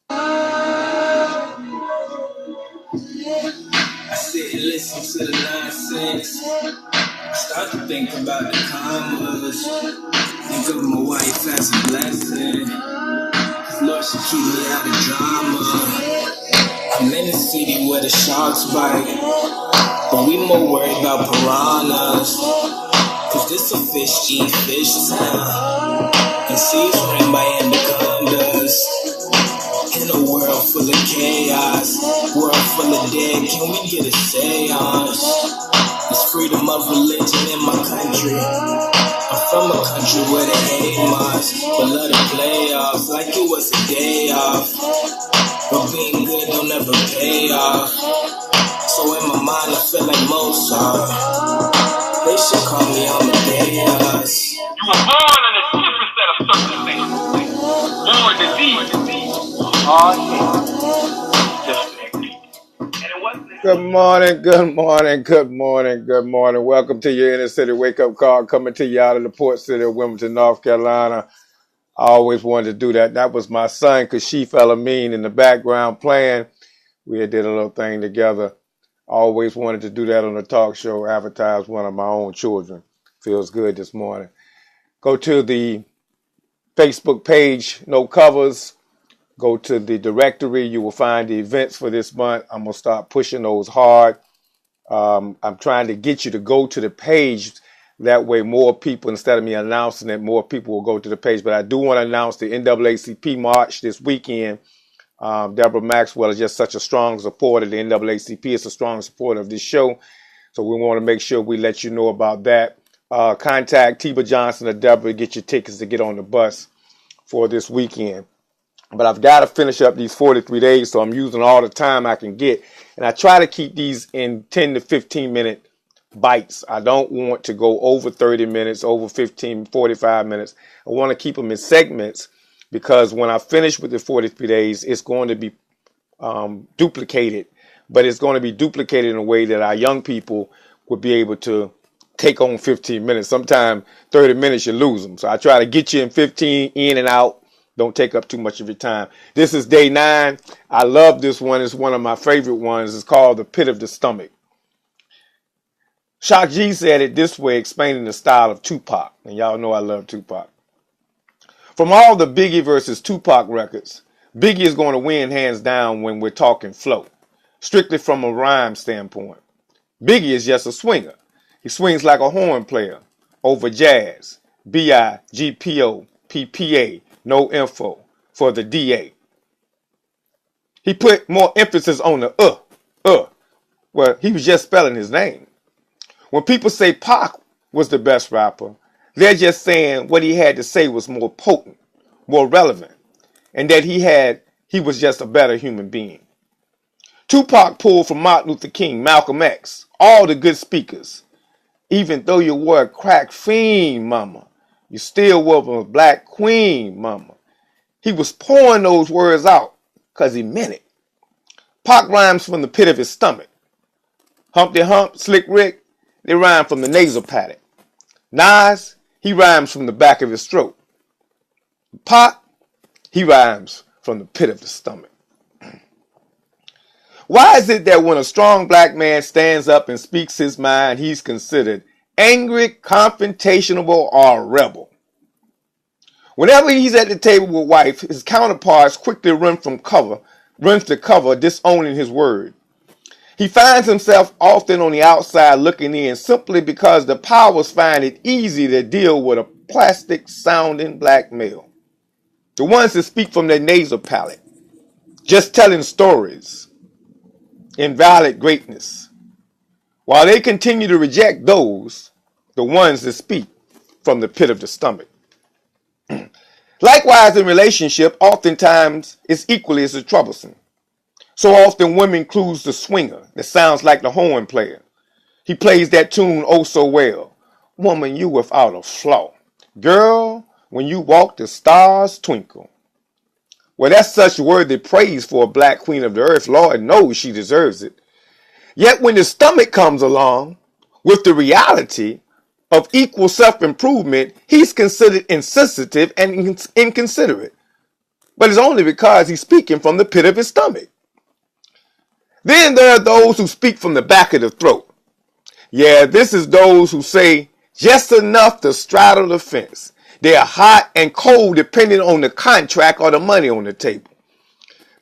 I sit and listen to the nonsense. Start to think about the commas. Think of my wife as a blessing. Lord should keep me out of drama. I'm in the city where the sharks bite, but we more worried about piranhas. Cause this a fish eat fish town. And seas ran by anacondas. In a world full of chaos, world full of dead, can we get a seance? It's freedom of religion in my country. I'm from a country where they hate us, but love the playoffs like it was a day off. But being good don't ever pay off. So in my mind I feel like Mozart. They should call me Amadeus. You were born in a different set of circumstances. Born disease. Good morning, good morning, good morning, good morning. Welcome to your inner city wake-up call, coming to you out of the port city of Wilmington, North Carolina. I always wanted to do that. That was my son, Kashif El-Amin, in the background playing. We did a little thing together. I always wanted to do that on a talk show, advertise one of my own children. Feels good this morning. Go to the Facebook page, No Covers. Go to the directory. You will find the events for this month. I'm going to start pushing those hard. I'm trying to get you to go to the page. That way more people, instead of me announcing it, more people will go to the page. But I do want to announce the NAACP March this weekend. Deborah Maxwell is just such a strong supporter. The NAACP is a strong supporter of this show. So we want to make sure we let you know about that. Contact Tiba Johnson or Deborah to get your tickets to get on the bus for this weekend. But I've got to finish up these 43 days, so I'm using all the time I can get. And I try to keep these in 10 to 15 minute bites. I don't want to go over 30 minutes, over 15, 45 minutes. I want to keep them in segments because when I finish with the 43 days, it's going to be duplicated. But it's going to be duplicated in a way that our young people would be able to take on 15 minutes. Sometimes 30 minutes, you lose them. So I try to get you in 15, in and out. Don't take up too much of your time. This is day 9. I love this one. It's one of my favorite ones. It's called The Pit of the Stomach. Shock G said it this way, explaining the style of Tupac. And y'all know I love Tupac. From all the Biggie versus Tupac records, Biggie is going to win hands down when we're talking flow. Strictly from a rhyme standpoint. Biggie is just a swinger. He swings like a horn player over jazz. B-I-G-P-O, P-P-A. No info for the DA. He put more emphasis on the Well, he was just spelling his name. When people say Pac was the best rapper, they're just saying what he had to say was more potent, more relevant, and that he was just a better human being. Tupac pulled from Martin Luther King, Malcolm X, all the good speakers. Even though you were a crack fiend, mama, you still were a black queen, mama. He was pouring those words out because he meant it. Pac rhymes from the pit of his stomach. Humpty Hump, Slick Rick, they rhyme from the nasal palate. Nas, he rhymes from the back of his throat. Pac, he rhymes from the pit of the stomach. Why is it that when a strong black man stands up and speaks his mind, he's considered angry, confrontational, or a rebel? Whenever he's at the table with wife, his counterparts quickly run to cover, disowning his word. He finds himself often on the outside looking in simply because the powers find it easy to deal with a plastic-sounding black male. The ones that speak from their nasal palate, just telling stories, invalid greatness. While they continue to reject those, the ones that speak from the pit of the stomach. Likewise, in relationship, oftentimes it's equally as troublesome. So often women includes the swinger that sounds like the horn player. He plays that tune oh so well. Woman, you without a flaw. Girl, when you walk, the stars twinkle. Well, that's such worthy praise for a black queen of the earth. Lord knows she deserves it. Yet when the stomach comes along with the reality of equal self-improvement, he's considered insensitive and inconsiderate. but it's only because he's speaking from the pit of his stomach. Then there are those who speak from the back of the throat. Yeah, this is those who say just enough to straddle the fence. They are hot and cold depending on the contract or the money on the table.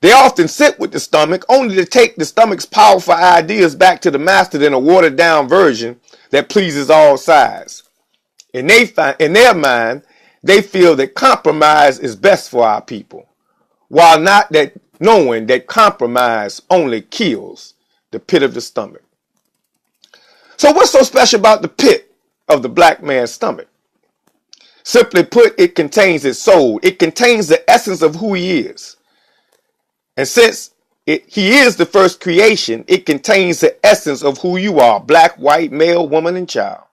They often sit with the stomach only to take the stomach's powerful ideas back to the master in a watered down version that pleases all sides. In their mind, they feel that compromise is best for our people, while not that knowing that compromise only kills the pit of the stomach. So what's so special about the pit of the black man's stomach? Simply put, it contains his soul. It contains the essence of who he is. And since he is the first creation, it contains the essence of who you are, black, white, male, woman, and child.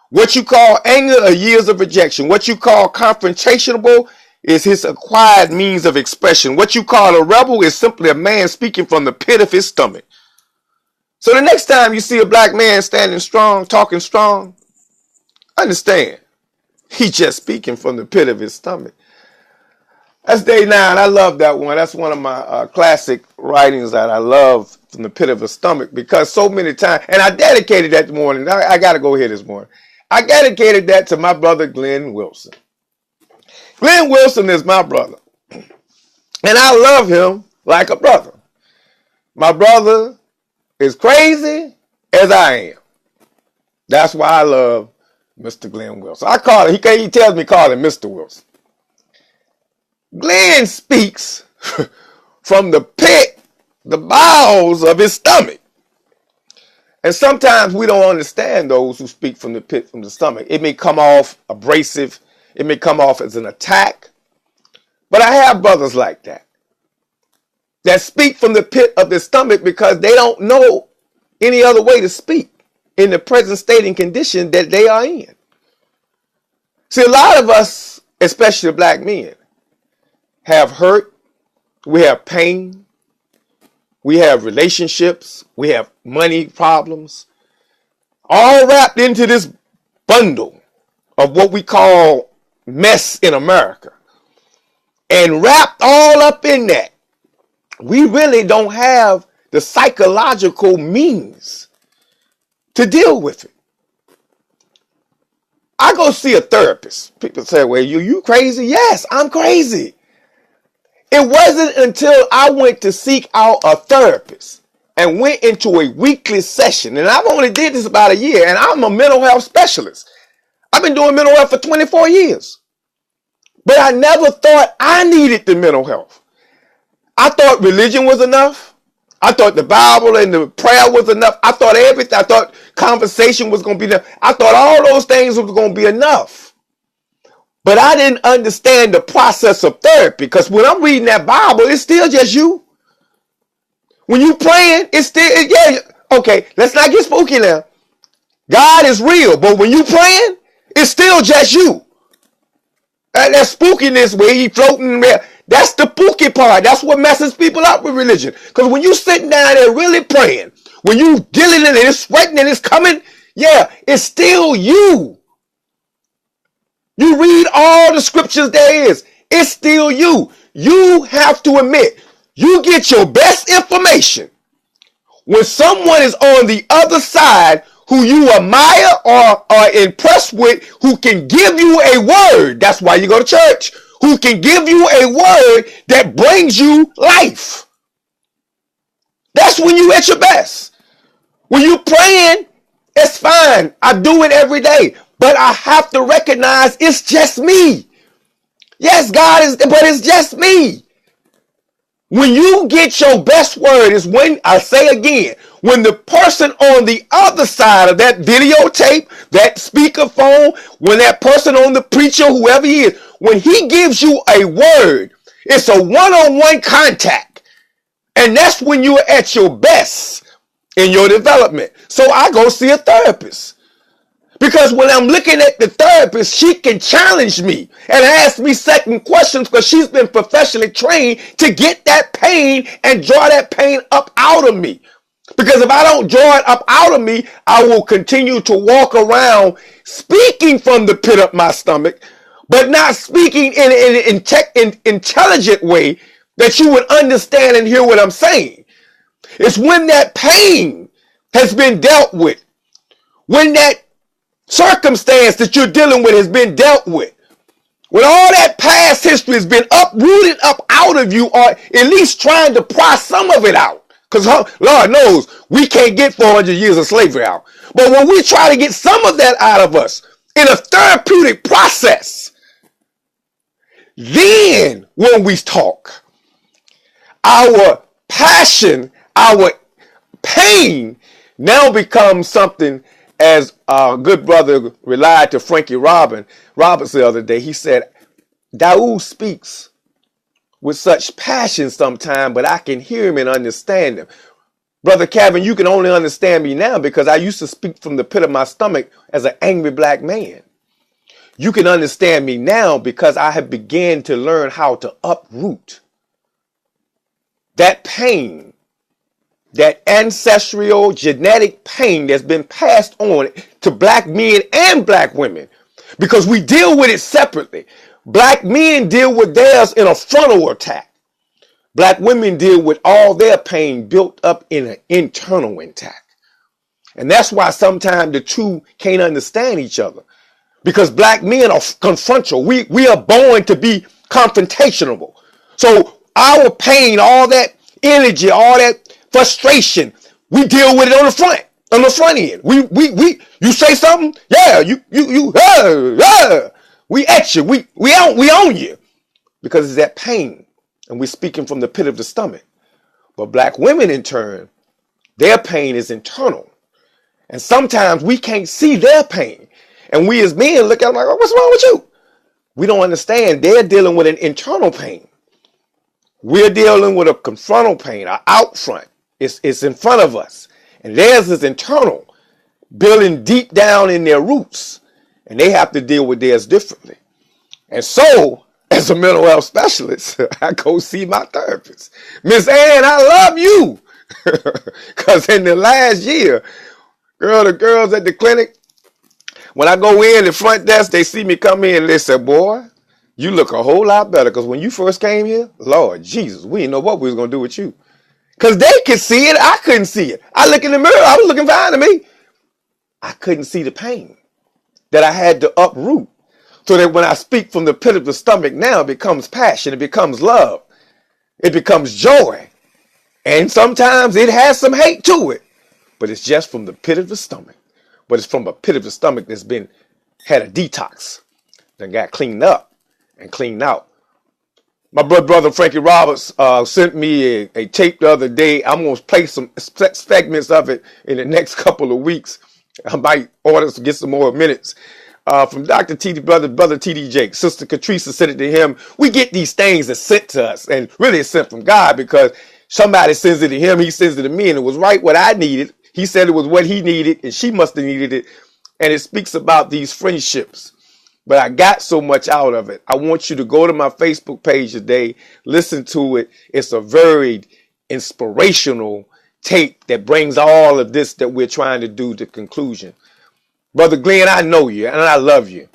What you call anger or years of rejection, what you call confrontational is his acquired means of expression. What you call a rebel is simply a man speaking from the pit of his stomach. So the next time you see a black man standing strong, talking strong, understand, he's just speaking from the pit of his stomach. That's day 9. I love that one. That's one of my classic writings that I love, from the pit of the stomach, because so many times, and I dedicated that morning. I got to go here this morning. I dedicated that to my brother, Glenn Wilson. Glenn Wilson is my brother, and I love him like a brother. My brother is crazy as I am. That's why I love Mr. Glenn Wilson. I call him, he tells me call him Mr. Wilson. Glenn speaks from the pit, the bowels of his stomach. And sometimes we don't understand those who speak from the pit, from the stomach. It may come off abrasive. It may come off as an attack. But I have brothers like that speak from the pit of their stomach because they don't know any other way to speak in the present state and condition that they are in. See, a lot of us, especially black men, have hurt, we have pain, we have relationships, we have money problems, all wrapped into this bundle of what we call mess in America. And wrapped all up in that, we really don't have the psychological means to deal with it. I go see a therapist. People say, well, you crazy? Yes, I'm crazy. It wasn't until I went to seek out a therapist and went into a weekly session, and I've only did this about a year, and I'm a mental health specialist. I've been doing mental health for 24 years. But I never thought I needed the mental health. I thought religion was enough. I thought the Bible and the prayer was enough. I thought everything. I thought conversation was going to be enough. I thought all those things was going to be enough. But I didn't understand the process of therapy, because when I'm reading that Bible, it's still just you. When you praying, it's still, okay, let's not get spooky now. God is real, but when you praying, it's still just you. That spookiness where he floating there, that's the spooky part. That's what messes people up with religion. Because when you sitting down there really praying, when you dealing in it, it's sweating and it's coming, it's still you. You read all the scriptures there is. It's still you. You have to admit, you get your best information when someone is on the other side who you admire or are impressed with, who can give you a word. That's why you go to church. Who can give you a word that brings you life. That's when you at your best. When you praying, it's fine. I do it every day. But I have to recognize it's just me. Yes, God is, but it's just me. When you get your best word is when, I say again, when the person on the other side of that videotape, that speakerphone, when that person on the preacher, whoever he is, when he gives you a word, it's a one-on-one contact. And that's when you're at your best in your development. So I go see a therapist. Because when I'm looking at the therapist, she can challenge me and ask me second questions, because she's been professionally trained to get that pain and draw that pain up out of me. Because if I don't draw it up out of me, I will continue to walk around speaking from the pit of my stomach, but not speaking in an intelligent way that you would understand and hear what I'm saying. It's when that pain has been dealt with, when that circumstance that you're dealing with has been dealt with, when all that past history has been uprooted up out of you, or at least trying to pry some of it out. Because Lord knows we can't get 400 years of slavery out. But when we try to get some of that out of us in a therapeutic process, then when we talk, our passion, our pain now becomes something, as our good brother relied to Frankie Roberts the other day. He said, Daoud speaks with such passion sometimes, but I can hear him and understand him. Brother Kevin, you can only understand me now because I used to speak from the pit of my stomach as an angry black man. You can understand me now because I have begun to learn how to uproot that pain, that ancestral genetic pain that's been passed on to black men and black women, because we deal with it separately. Black men deal with theirs in a frontal attack. Black women deal with all their pain built up in an internal attack. And that's why sometimes the two can't understand each other, because black men are confrontal. We are born to be confrontational. So our pain, all that energy, all that frustration, we deal with it on the front end. You say something, yeah, we at you, we own you, because it's that pain, and we're speaking from the pit of the stomach. But black women, in turn, their pain is internal, and sometimes we can't see their pain, and we as men look at them like, oh, what's wrong with you? We don't understand they're dealing with an internal pain. We're dealing with a confrontal pain, an out front. It's in front of us. And theirs is internal, building deep down in their roots. And they have to deal with theirs differently. And so, as a mental health specialist, I go see my therapist. Miss Ann, I love you. Because in the last year, the girls at the clinic, when I go in the front desk, they see me come in and they say, boy, you look a whole lot better. Because when you first came here, Lord Jesus, we didn't know what we was going to do with you. Because they could see it, I couldn't see it. I look in the mirror, I was looking fine to me. I couldn't see the pain that I had to uproot. So that when I speak from the pit of the stomach now, it becomes passion, it becomes love, it becomes joy. And sometimes it has some hate to it. But it's just from the pit of the stomach. But it's from a pit of the stomach that's had a detox, that got cleaned up and cleaned out. My brother Frankie Roberts sent me a tape the other day. I'm going to play some segments of it in the next couple of weeks. I might order to get some more minutes from Dr. Brother T.D. Jakes. Sister Catrice sent it to him. We get these things that's sent to us, and really it's sent from God, because somebody sends it to him, he sends it to me, and it was right what I needed. He said it was what he needed, and she must have needed it. And it speaks about these friendships. But I got so much out of it. I want you to go to my Facebook page today, listen to it. It's a very inspirational tape that brings all of this that we're trying to do to conclusion. Brother Glenn, I know you and I love you.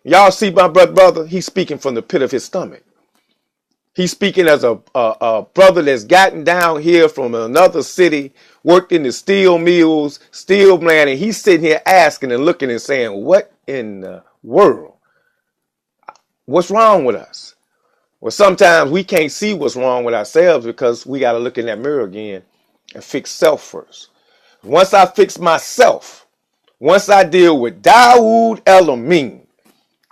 Y'all see my brother? He's speaking from the pit of his stomach. He's speaking as a brother that's gotten down here from another city, worked in the steel mills, steel man, and he's sitting here asking and looking and saying, what in the world? What's wrong with us? Well, sometimes we can't see what's wrong with ourselves because we got to look in that mirror again and fix self first. Once I fix myself, once I deal with Daoud Elohim,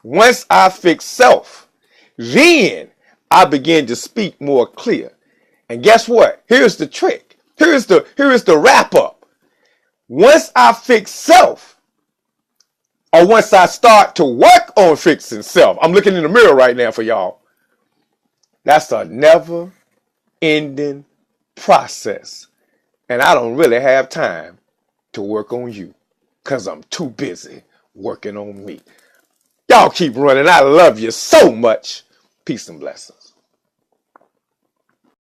once I fix self, then I begin to speak more clear. And guess what? Here's the trick. Here's the wrap up. Once I fix self, or once I start to work on fixing self, I'm looking in the mirror right now for y'all. That's a never ending process. And I don't really have time to work on you because I'm too busy working on me. Y'all keep running. I love you so much. Peace and blessings.